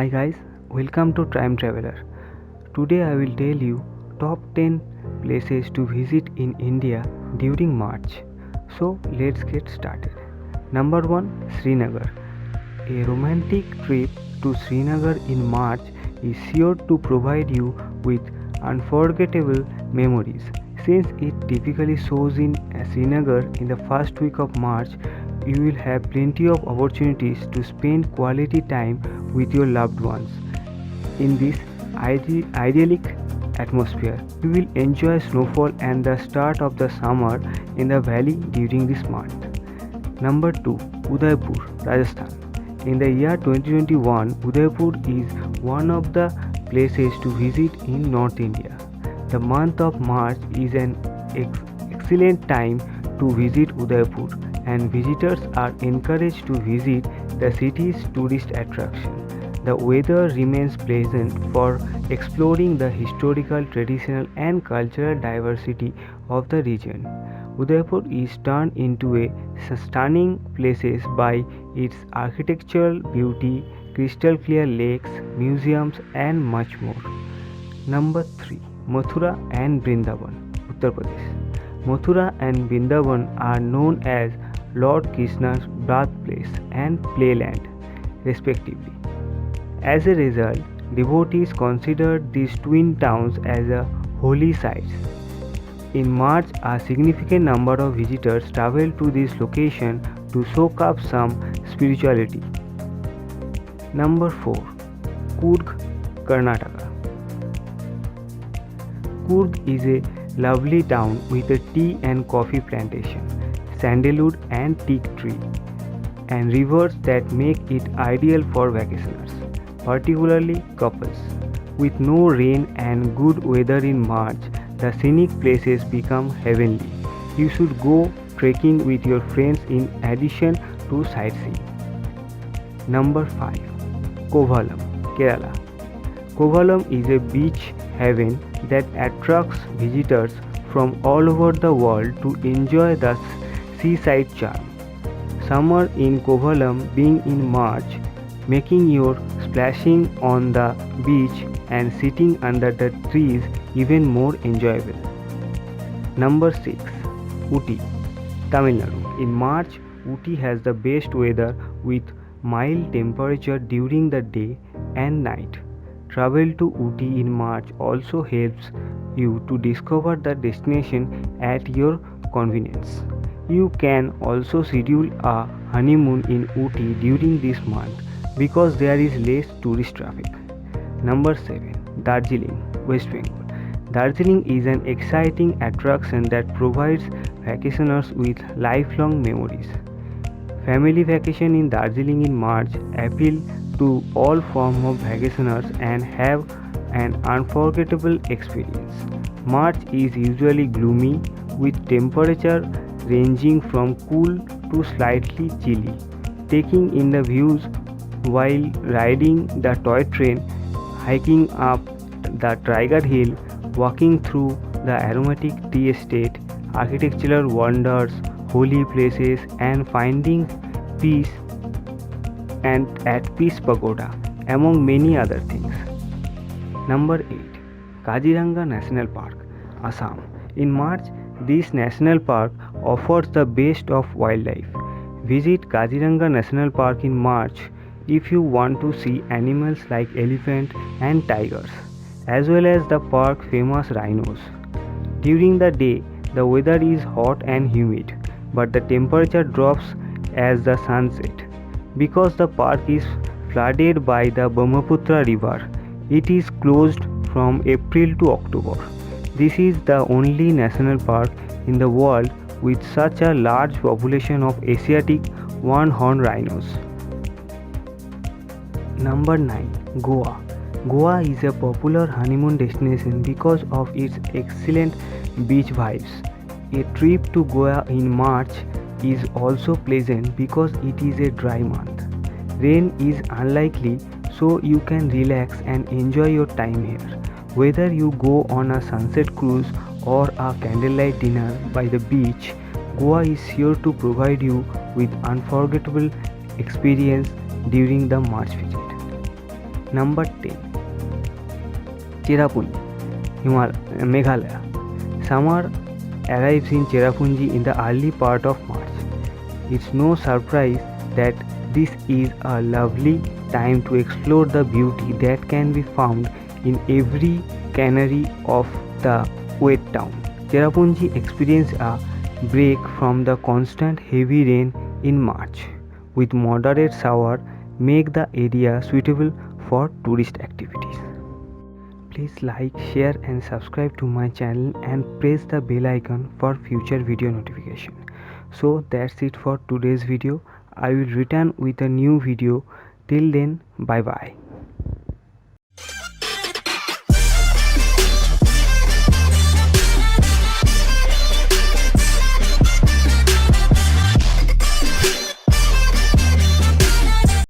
Hi guys, welcome to Time Traveler. Today I will tell you top 10 places to visit in India during March. So let's get started. Number 1, Srinagar. A romantic trip to Srinagar in March is sure to provide you with unforgettable memories. Since it typically shows in Srinagar in the first week of March, you will have plenty of opportunities to spend quality time with your loved ones. In this idyllic atmosphere, you will enjoy snowfall and the start of the summer in the valley during this month. Number 2, Udaipur, Rajasthan. In the year 2021, Udaipur is one of the places to visit in North India. The month of March is an excellent time to visit Udaipur, and visitors are encouraged to visit the city's tourist attraction. The weather remains pleasant for exploring the historical, traditional, and cultural diversity of the region. Udaipur is turned into a stunning place by its architectural beauty, crystal clear lakes, museums, and much more. Number 3, Mathura and Vrindavan, Uttar Pradesh. Mathura and Vrindavan are known as Lord Krishna's birthplace and playland, respectively. As a result, devotees consider these twin towns as a holy sites. In March, a significant number of visitors travel to this location to soak up some spirituality. Number 4, Coorg, Karnataka. Coorg is a lovely town with a tea and coffee plantation, sandalwood and teak tree, and rivers that make it ideal for vacationers, particularly couples. With no rain and good weather in March, the scenic places become heavenly. You should go trekking with your friends in addition to sightseeing. Number 5, Kovalam, Kerala. Kovalam is a beach haven that attracts visitors from all over the world to enjoy the seaside charm. Summer in Kovalam being in March, making your splashing on the beach and sitting under the trees even more enjoyable. Number 6, Ooty, Tamil Nadu. In March, Ooty has the best weather with mild temperature during the day and night. Travel to Ooty in March also helps you to discover the destination at your convenience. You can also schedule a honeymoon in Ooty during this month because there is less tourist traffic. Number 7, Darjeeling, West Bengal. Darjeeling is an exciting attraction that provides vacationers with lifelong memories. Family vacation in Darjeeling in March appeal to all forms of vacationers and have an unforgettable experience. March is usually gloomy with temperature ranging from cool to slightly chilly. Taking in the views while riding the toy train, hiking up the Tiger Hill, walking through the aromatic tea estate, architectural wonders, holy places, and finding peace and at Peace Pagoda, among many other things. Number 8, Kaziranga National Park, Assam. In March, this national park offers the best of wildlife. Visit Kaziranga National Park in March if you want to see animals like elephant and tigers, as well as the park's famous rhinos. During the day, the weather is hot and humid, but the temperature drops as the sun sets. Because the park is flooded by the Brahmaputra river, it is closed from April to October. This is the only national park in the world with such a large population of Asiatic one-horned rhinos. Number 9, Goa. Goa is a popular honeymoon destination because of its excellent beach vibes. A trip to Goa in March is also pleasant because it is a dry month. Rain is unlikely, so you can relax and enjoy your time here. Whether you go on a sunset cruise or a candlelight dinner by the beach, Goa is sure to provide you with unforgettable experience during the March visit. Number 10. Cherrapunji, Meghalaya. Summer arrives in Cherrapunji in the early part of March. It's no surprise that this is a lovely time to explore the beauty that can be found in every canary of the wet town. Cherrapunji experienced a break from the constant heavy rain in March, with moderate shower make the area suitable for tourist activities. Please like, share and subscribe to my channel and press the bell icon for future video notification. So that's it for today's video. I will return with a new video. Till then, bye bye.